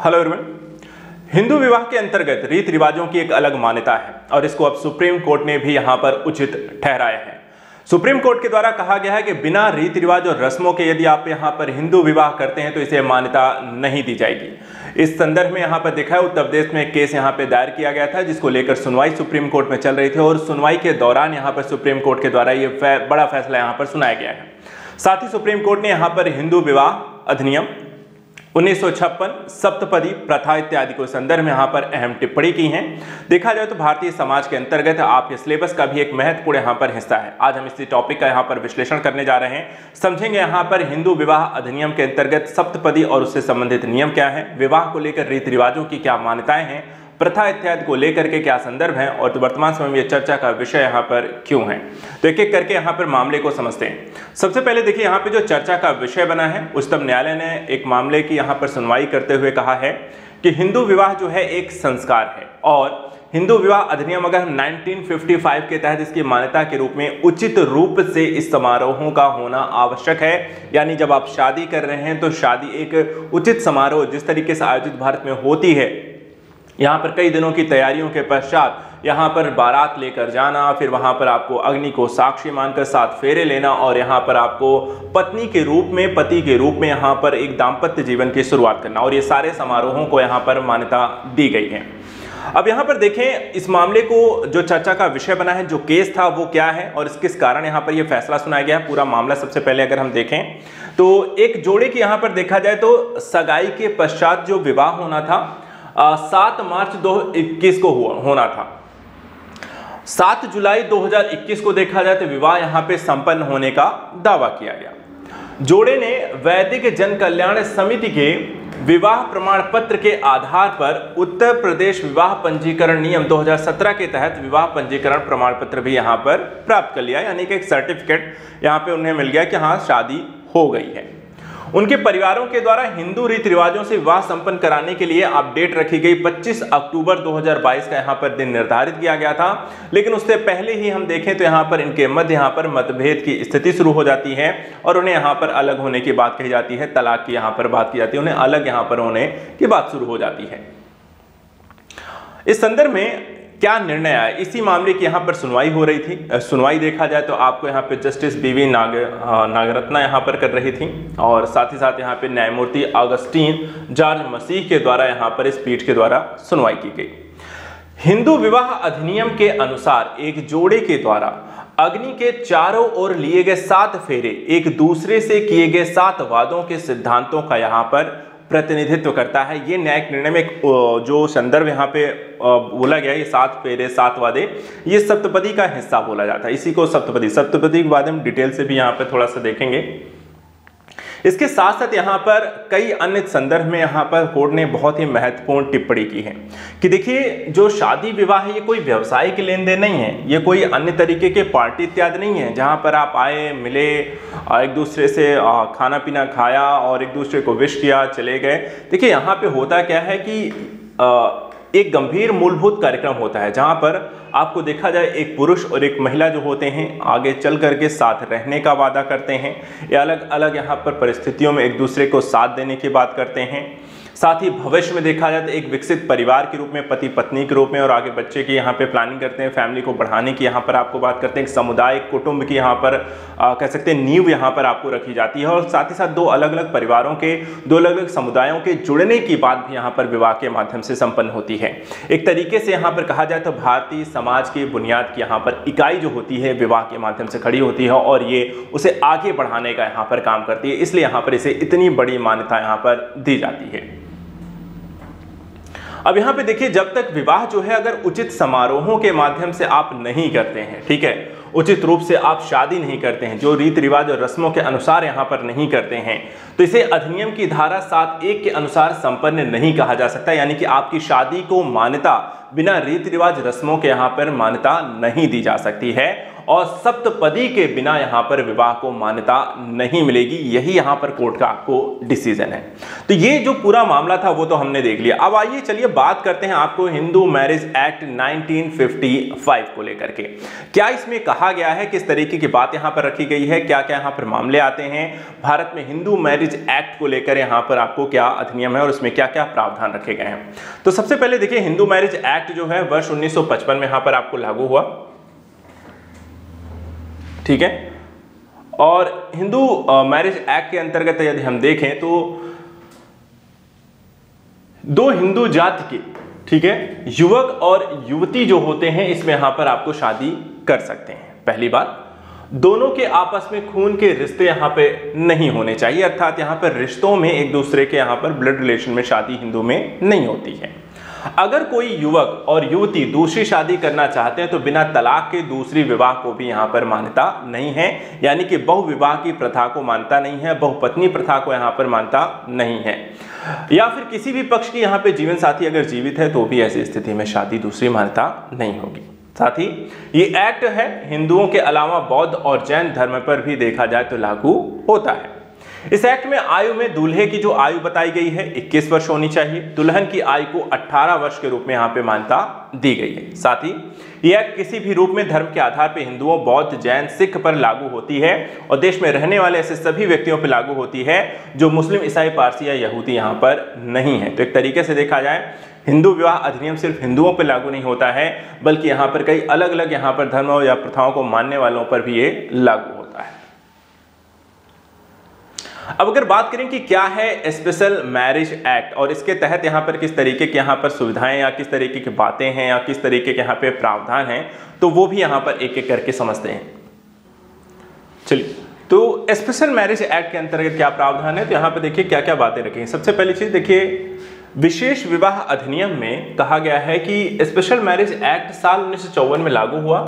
Hello everyone. Hindu विवाह के अंतर्गत रीति रिवाजों की एक अलग मान्यता है और इसको अब सुप्रीम कोर्ट ने भी यहां पर उचित ठहराया है। सुप्रीम कोर्ट के द्वारा कहा गया है कि बिना रीति रिवाज और रस्मों के यदि आप यहां पर हिंदू विवाह करते हैं तो इसे मान्यता नहीं दी जाएगी। इस संदर्भ में यहां पर देखा है उत्तर प्रदेश में एक केस यहां पर दायर किया गया था जिसको लेकर सुनवाई सुप्रीम कोर्ट में चल रही थी और सुनवाई के दौरान यहां पर सुप्रीम कोर्ट के द्वारा ये बड़ा फैसला यहां पर सुनाया गया है। साथ ही सुप्रीम कोर्ट ने यहां पर हिंदू विवाह अधिनियम 1956 सप्तपदी प्रथा इत्यादि को संदर्भ में यहाँ पर अहम टिप्पणी की है। देखा जाए तो भारतीय समाज के अंतर्गत आपके सिलेबस का भी एक महत्वपूर्ण यहाँ पर हिस्सा है। आज हम इसी टॉपिक का यहाँ पर विश्लेषण करने जा रहे हैं, समझेंगे यहाँ पर हिंदू विवाह अधिनियम के अंतर्गत सप्तपदी और उससे संबंधित नियम क्या है, विवाह को लेकर रीति रिवाजों की क्या मान्यताएं हैं, प्रथा इत्यादि को लेकर के क्या संदर्भ है और तो वर्तमान समय में ये चर्चा का विषय यहाँ पर क्यों है। तो एक एक करके यहाँ पर मामले को समझते हैं। सबसे पहले देखिए यहाँ पे जो चर्चा का विषय बना है, उच्चतम न्यायालय ने एक मामले की यहाँ पर सुनवाई करते हुए कहा है कि हिंदू विवाह जो है एक संस्कार है और हिंदू विवाह अधिनियम अगर 1955 के तहत इसकी मान्यता के रूप में उचित रूप से इस समारोहों का होना आवश्यक है। यानी जब आप शादी कर रहे हैं तो शादी एक उचित समारोह जिस तरीके से आयोजित भारत में होती है, यहाँ पर कई दिनों की तैयारियों के पश्चात यहाँ पर बारात लेकर जाना, फिर वहाँ पर आपको अग्नि को साक्षी मानकर 7 फेरे लेना और यहाँ पर आपको पत्नी के रूप में, पति के रूप में यहाँ पर एक दाम्पत्य जीवन की शुरुआत करना, और ये सारे समारोहों को यहाँ पर मान्यता दी गई है। अब यहाँ पर देखें इस मामले को जो चर्चा का विषय बना है, जो केस था वो क्या है और किस कारण यहाँ पर ये फैसला सुनाया गया है, पूरा मामला सबसे पहले अगर हम देखें तो एक जोड़े की यहाँ पर देखा जाए तो सगाई के पश्चात जो विवाह होना था 7 मार्च 2021 को होना था। 7 जुलाई 2021 को देखा जाए तो विवाह यहां पे संपन्न होने का दावा किया गया। जोड़े ने वैदिक जन कल्याण समिति के विवाह प्रमाण पत्र के आधार पर उत्तर प्रदेश विवाह पंजीकरण नियम 2017 के तहत विवाह पंजीकरण प्रमाण पत्र भी यहां पर प्राप्त कर लिया, यानी कि एक सर्टिफिकेट यहां पे उन्हें मिल गया कि हाँ शादी हो गई है। उनके परिवारों के द्वारा हिंदू रीति रिवाजों से विवाह संपन्न कराने के लिए अपडेट रखी गई 25 अक्टूबर 2022 का यहाँ पर दिन निर्धारित किया गया था, लेकिन उससे पहले ही हम देखें तो यहाँ पर इनके मध्य यहाँ पर मतभेद की स्थिति शुरू हो जाती है और उन्हें यहाँ पर अलग होने की बात कही जाती है, तलाक की यहाँ पर बात की जाती है, उन्हें अलग यहाँ पर होने की बात शुरू हो जाती है। इस संदर्भ में क्या निर्णय आया, इसी मामले की यहाँ पर सुनवाई हो रही थी। सुनवाई देखा जाए तो आपको यहाँ पे जस्टिस बीवी नागरत्ना यहाँ पर कर रही थी और साथ ही साथ यहाँ पे न्यायमूर्ति अगस्टीन जॉर्ज मसीह के द्वारा यहाँ पर इस पीठ के द्वारा सुनवाई की गई। हिंदू विवाह अधिनियम के अनुसार एक जोड़े के द्वारा अग्नि के चारों ओर लिए गए 7 फेरे एक दूसरे से किए गए 7 वादों के सिद्धांतों का यहाँ पर प्रतिनिधित्व करता है। ये न्यायिक निर्णय में जो संदर्भ यहाँ पे बोला गया है, ये 7 फेरे 7 वादे, ये सप्तपदी का हिस्सा बोला जाता है। इसी को सप्तपदी के बाद हम डिटेल से भी यहाँ पे थोड़ा सा देखेंगे। इसके साथ साथ यहाँ पर कई अन्य संदर्भ में यहाँ पर कोर्ट ने बहुत ही महत्वपूर्ण टिप्पणी की है कि देखिए जो शादी विवाह है ये कोई व्यवसायिक लेन देन नहीं है, ये कोई अन्य तरीके के पार्टी इत्यादि नहीं है जहाँ पर आप आए मिले एक दूसरे से खाना पीना खाया और एक दूसरे को विश किया चले गए। देखिए यहाँ पे होता क्या है कि एक गंभीर मूलभूत कार्यक्रम होता है जहां पर आपको देखा जाए एक पुरुष और एक महिला जो होते हैं आगे चल करके साथ रहने का वादा करते हैं या अलग अलग यहाँ पर परिस्थितियों में एक दूसरे को साथ देने की बात करते हैं। साथ ही भविष्य में देखा जाए तो एक विकसित परिवार के रूप में, पति पत्नी के रूप में और आगे बच्चे की यहाँ पे प्लानिंग करते हैं, फैमिली को बढ़ाने की यहाँ पर आपको बात करते हैं, एक समुदाय कुटुंब की यहाँ पर कह सकते हैं नींव यहाँ पर आपको रखी जाती है और साथ ही साथ 2 अलग अलग परिवारों के 2 अलग अलग समुदायों के जुड़ने की बात भी यहाँ पर विवाह के माध्यम से संपन्न होती है। एक तरीके से यहाँ पर कहा जाए तो भारतीय समाज की बुनियाद की यहाँ पर इकाई जो होती है विवाह के माध्यम से खड़ी होती है और ये उसे आगे बढ़ाने का यहाँ पर काम करती है, इसलिए यहाँ पर इसे इतनी बड़ी मान्यता यहाँ पर दी जाती है। अब यहाँ पे देखिए जब तक विवाह जो है अगर उचित समारोहों के माध्यम से आप नहीं करते हैं, ठीक है, उचित रूप से आप शादी नहीं करते हैं, जो रीति रिवाज और रस्मों के अनुसार यहाँ पर नहीं करते हैं, तो इसे अधिनियम की धारा 7(1) के अनुसार संपन्न नहीं कहा जा सकता। यानी कि आपकी शादी को मान्यता बिना रीति रिवाज रस्मों के यहाँ पर मान्यता नहीं दी जा सकती है और सप्तपदी के बिना यहाँ पर विवाह को मान्यता नहीं मिलेगी। यही यहाँ पर कोर्ट का आपको डिसीजन है। तो ये जो पूरा मामला था वो तो हमने देख लिया। अब आइए चलिए बात करते हैं आपको हिंदू मैरिज एक्ट 1955 को लेकर के। क्या इसमें कहा गया है, किस तरीके की बात यहाँ पर रखी गई है, क्या क्या यहाँ पर मामले आते हैं, भारत में हिंदू मैरिज एक्ट को लेकर यहाँ पर आपको क्या अधिनियम है और उसमें क्या क्या प्रावधान रखे गए हैं। तो सबसे पहले देखिए, हिंदू मैरिज एक्ट जो है वर्ष 1955 में यहाँ पर आपको लागू हुआ, ठीक है। और हिंदू मैरिज एक्ट के अंतर्गत यदि हम देखें तो दो हिंदू जाति के, ठीक है, युवक और युवती जो होते हैं इसमें यहां पर आपको शादी कर सकते हैं। पहली बात, दोनों के आपस में खून के रिश्ते यहां पे नहीं होने चाहिए, अर्थात यहां पर रिश्तों में एक दूसरे के यहां पर ब्लड रिलेशन में शादी हिंदू में नहीं होती है। अगर कोई युवक और युवती दूसरी शादी करना चाहते हैं तो बिना तलाक के दूसरी विवाह को भी यहां पर मान्यता नहीं है, यानी कि बहुविवाह की प्रथा को मानता नहीं है, बहुपत्नी प्रथा को यहां पर मानता नहीं है, या फिर किसी भी पक्ष की यहां पे जीवन साथी अगर जीवित है तो भी ऐसी स्थिति में शादी दूसरी मान्यता नहीं होगी। साथ ही ये एक्ट है हिंदुओं के अलावा बौद्ध और जैन धर्म पर भी देखा जाए तो लागू होता है। इस एक्ट में आयु में दूल्हे की जो आयु बताई गई है 21 वर्ष होनी चाहिए, दुल्हन की आयु को 18 वर्ष के रूप में यहाँ पे मान्यता दी गई है। साथ ही यह एक्ट किसी भी रूप में धर्म के आधार पर हिंदुओं, बौद्ध, जैन, सिख पर लागू होती है और देश में रहने वाले ऐसे सभी व्यक्तियों पर लागू होती है जो मुस्लिम, ईसाई, पारसी या यहूदी यहाँ पर नहीं है। तो एक तरीके से देखा जाए हिंदू विवाह अधिनियम सिर्फ हिंदुओं पर लागू नहीं होता है, बल्कि यहाँ पर कई अलग अलग यहाँ पर धर्मों या प्रथाओं को मानने वालों पर भी ये लागू होता है। अब अगर बात करें कि क्या है स्पेशल मैरिज एक्ट और इसके तहत यहाँ पर किस तरीके की यहाँ पर सुविधाएं या किस तरीके की बातें हैं या किस तरीके के यहाँ पे प्रावधान हैं, तो वो भी यहाँ पर एक एक करके समझते हैं। चलिए, तो स्पेशल मैरिज एक्ट के अंतर्गत क्या प्रावधान है, तो यहाँ पे देखिए क्या क्या बातें रखी हैं। सबसे पहली चीज देखिए, विशेष विवाह अधिनियम में कहा गया है कि स्पेशल मैरिज एक्ट साल 1954 में लागू हुआ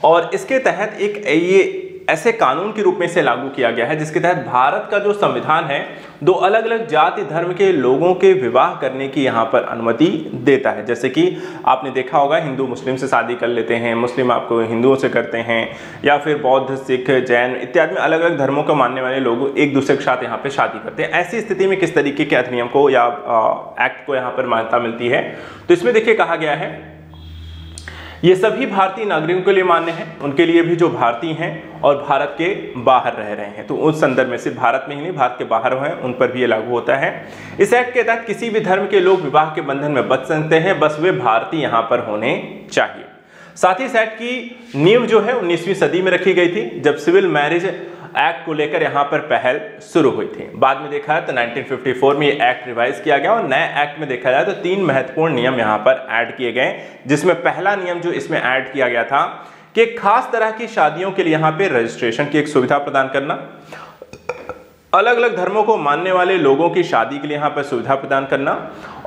और इसके तहत एक ये ऐसे कानून के रूप में इसे लागू किया गया है जिसके तहत भारत का जो संविधान है दो अलग अलग जाति धर्म के लोगों के विवाह करने की यहाँ पर अनुमति देता है। जैसे कि आपने देखा होगा हिंदू मुस्लिम से शादी कर लेते हैं, मुस्लिम आपको हिंदुओं से करते हैं, या फिर बौद्ध, सिख, जैन इत्यादि में अलग अलग धर्मों को मानने वाले लोग एक दूसरे के साथ यहाँ पे शादी करते हैं। ऐसी स्थिति में किस तरीके के अधिनियम को या एक्ट को यहाँ पर मान्यता मिलती है, तो इसमें देखिए कहा गया है ये सभी भारतीय नागरिकों के लिए मान्य है, उनके लिए भी जो भारतीय हैं और भारत के बाहर रह रहे हैं, तो उस संदर्भ में सिर्फ भारत में ही नहीं भारत के बाहर हैं उन पर भी ये लागू होता है। इस एक्ट के तहत किसी भी धर्म के लोग विवाह के बंधन में बंध सकते हैं, बस वे भारतीय यहाँ पर होने चाहिए। साथ ही इस एक्ट की नींव जो है 19वीं सदी में रखी गई थी जब सिविल मैरिज एक्ट को लेकर यहाँ पर पहल शुरू हुई थी। बाद में देखा है तो 1954 में ये एक्ट रिवाइज किया गया और नए एक्ट में देखा जाए तो 3 महत्वपूर्ण नियम यहाँ पर ऐड किए गए, जिसमें पहला नियम जो इसमें ऐड किया गया था कि खास तरह की शादियों के लिए यहाँ पे रजिस्ट्रेशन की एक सुविधा प्रदान करना, अलग अलग धर्मों को मानने वाले लोगों की शादी के लिए यहाँ पर सुविधा प्रदान करना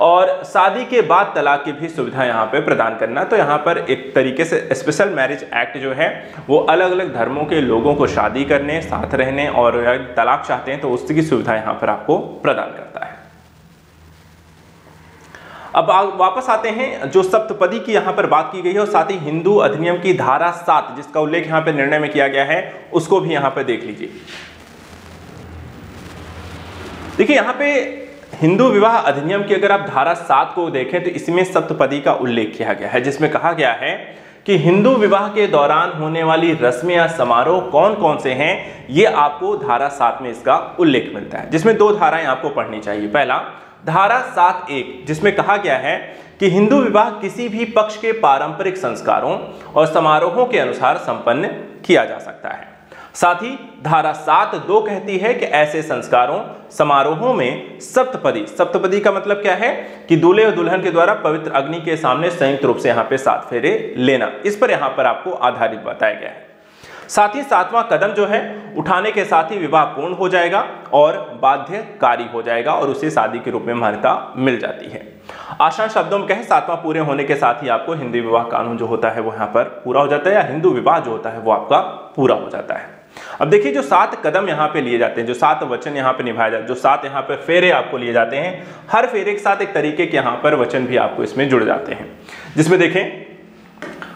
और शादी के बाद तलाक की भी सुविधा यहाँ पे प्रदान करना। तो यहाँ पर एक तरीके से स्पेशल मैरिज एक्ट जो है वो अलग अलग धर्मों के लोगों को शादी करने, साथ रहने और तलाक चाहते हैं तो उसकी सुविधा यहाँ पर आपको प्रदान करता है। अब वापस आते हैं जो सप्तपदी की यहाँ पर बात की गई है और साथ ही हिंदू अधिनियम की धारा 7 जिसका उल्लेख यहाँ पे निर्णय में किया गया है उसको भी यहाँ पे देख लीजिए। देखिए यहाँ पे हिंदू विवाह अधिनियम की अगर आप धारा 7 को देखें तो इसमें सप्तपदी का उल्लेख किया गया है, जिसमें कहा गया है कि हिंदू विवाह के दौरान होने वाली रस्में या समारोह कौन कौन से हैं, ये आपको धारा 7 में इसका उल्लेख मिलता है, जिसमें 2 धाराएं आपको पढ़नी चाहिए। पहला धारा 7(1) जिसमें कहा गया है कि हिंदू विवाह किसी भी पक्ष के पारंपरिक संस्कारों और समारोहों के अनुसार संपन्न किया जा सकता है। साथ ही धारा 7(2) कहती है कि ऐसे संस्कारों समारोहों में सप्तपदी का मतलब क्या है कि दूल्हे और दुल्हन के द्वारा पवित्र अग्नि के सामने संयुक्त रूप से यहाँ पे 7 फेरे लेना, इस पर यहाँ पर आपको आधारित बताया गया है। साथ ही 7वां कदम जो है उठाने के साथ ही विवाह पूर्ण हो जाएगा और बाध्यकारी हो जाएगा और उसे शादी के रूप में मान्यता मिल जाती है। आसान शब्दों में कहें 7वां पूरे होने के साथ ही आपको हिंदू विवाह कानून जो होता है वो यहाँ पर पूरा हो जाता है या हिंदू विवाह जो होता है वो आपका पूरा हो जाता है। अब देखिए जो 7 कदम यहाँ पे लिए जाते हैं, जो 7 वचन यहाँ पे निभाए जाते हैं, जो 7 यहाँ पे फेरे आपको लिए जाते हैं, हर फेरे के साथ एक तरीके के यहाँ पर वचन भी आपको इसमें जुड़ जाते हैं, जिसमें देखें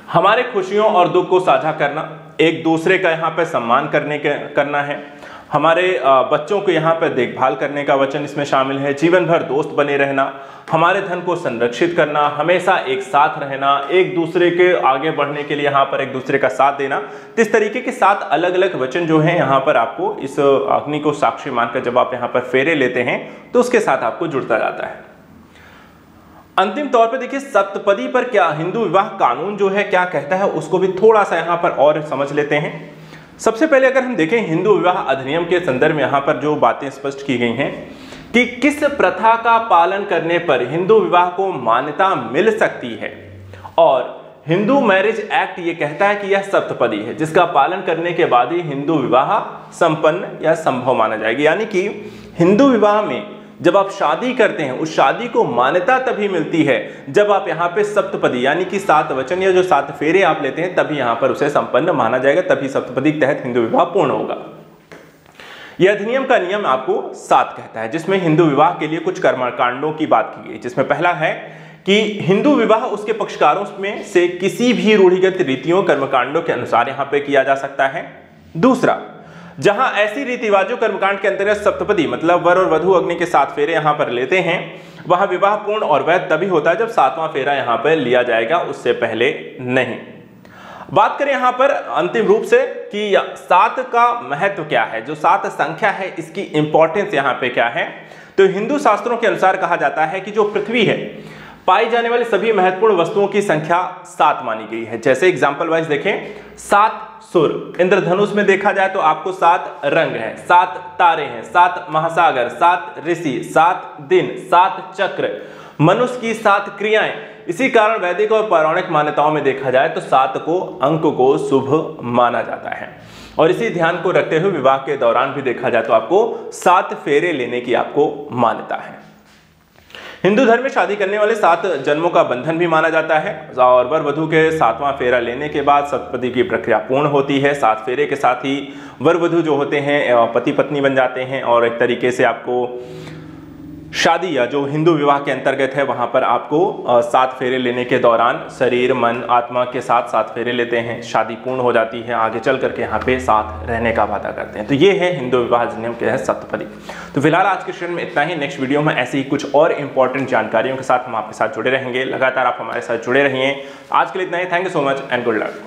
हमारे खुशियों और दुख को साझा करना, एक दूसरे का यहाँ पे सम्मान करना है, हमारे बच्चों को यहाँ पर देखभाल करने का वचन इसमें शामिल है, जीवन भर दोस्त बने रहना, हमारे धन को संरक्षित करना, हमेशा एक साथ रहना, एक दूसरे के आगे बढ़ने के लिए यहाँ पर एक दूसरे का साथ देना। तो इस तरीके के 7 अलग अलग वचन जो हैं यहाँ पर आपको इस अग्नि को साक्षी मानकर जब आप यहाँ पर फेरे लेते हैं तो उसके साथ आपको जुड़ता जाता है। अंतिम तौर पे देखिए सप्तपदी पर क्या हिंदू विवाह कानून जो है क्या कहता है उसको भी थोड़ा सा यहाँ पर और समझ लेते हैं। सबसे पहले अगर हम देखें हिंदू विवाह अधिनियम के संदर्भ में यहाँ पर जो बातें स्पष्ट की गई हैं कि किस प्रथा का पालन करने पर हिंदू विवाह को मान्यता मिल सकती है, और हिंदू मैरिज एक्ट ये कहता है कि यह सप्तपदी है जिसका पालन करने के बाद ही हिंदू विवाह संपन्न या संभव माना जाएगा। यानी कि हिंदू विवाह में जब आप शादी करते हैं उस शादी को मान्यता तभी मिलती है जब आप यहाँ पे सप्तपदी यानी कि 7 वचन या जो 7 फेरे आप लेते हैं तभी यहाँ पर उसे संपन्न माना जाएगा, तभी सप्तपदी के तहत हिंदू विवाह पूर्ण होगा। यह अधिनियम का नियम आपको 7 कहता है जिसमें हिंदू विवाह के लिए कुछ कर्मकांडों की बात की गई, जिसमें पहला है कि हिंदू विवाह उसके पक्षकारों में से किसी भी रूढ़िगत रीतियों कर्मकांडों के अनुसार यहाँ पे किया जा सकता है। दूसरा, जहां ऐसी रीति रिवाजों कर्मकांड के अंतर्गत सप्तपदी मतलब वर और वधू अग्नि के 7 फेरे यहां पर लेते हैं, वहां विवाह पूर्ण और वैध तभी होता है जब 7वां फेरा यहां पर लिया जाएगा, उससे पहले नहीं। बात करें यहां पर अंतिम रूप से कि 7 का महत्व क्या है, जो 7 संख्या है इसकी इंपॉर्टेंस यहां पे क्या है, तो हिंदू शास्त्रों के अनुसार कहा जाता है कि जो पृथ्वी है पाई जाने वाली सभी महत्वपूर्ण वस्तुओं की संख्या 7 मानी गई है। जैसे एग्जांपल वाइज देखें, 7 सुर, इंद्रधनुष में देखा जाए तो आपको 7 रंग हैं, 7 तारे हैं, 7 महासागर, 7 ऋषि, 7 दिन, 7 चक्र, मनुष्य की 7 क्रियाएं। इसी कारण वैदिक और पौराणिक मान्यताओं में देखा जाए तो 7 को अंक को शुभ माना जाता है, और इसी ध्यान को रखते हुए विवाह के दौरान भी देखा जाए तो आपको 7 फेरे लेने की आपको मान्यता है। हिंदू धर्म में शादी करने वाले 7 जन्मों का बंधन भी माना जाता है, और वर वधू के 7वां फेरा लेने के बाद सप्तपदी की प्रक्रिया पूर्ण होती है। 7 फेरे के साथ ही वर वधू जो होते हैं पति पत्नी बन जाते हैं, और एक तरीके से आपको शादी या जो हिंदू विवाह के अंतर्गत है वहां पर आपको 7 फेरे लेने के दौरान शरीर मन आत्मा के साथ 7 फेरे लेते हैं, शादी पूर्ण हो जाती है, आगे चल करके यहाँ पे साथ रहने का वादा करते हैं। तो ये है हिंदू विवाह अधिनियम के तहत सप्तपदी। तो फिलहाल आज के सेशन में इतना ही। नेक्स्ट वीडियो में ऐसी ही कुछ और इंपॉर्टेंट जानकारियों के साथ हम आपके साथ जुड़े रहेंगे। लगातार आप हमारे साथ जुड़े रहिए। आज के लिए इतना ही। Thank you so much and good luck.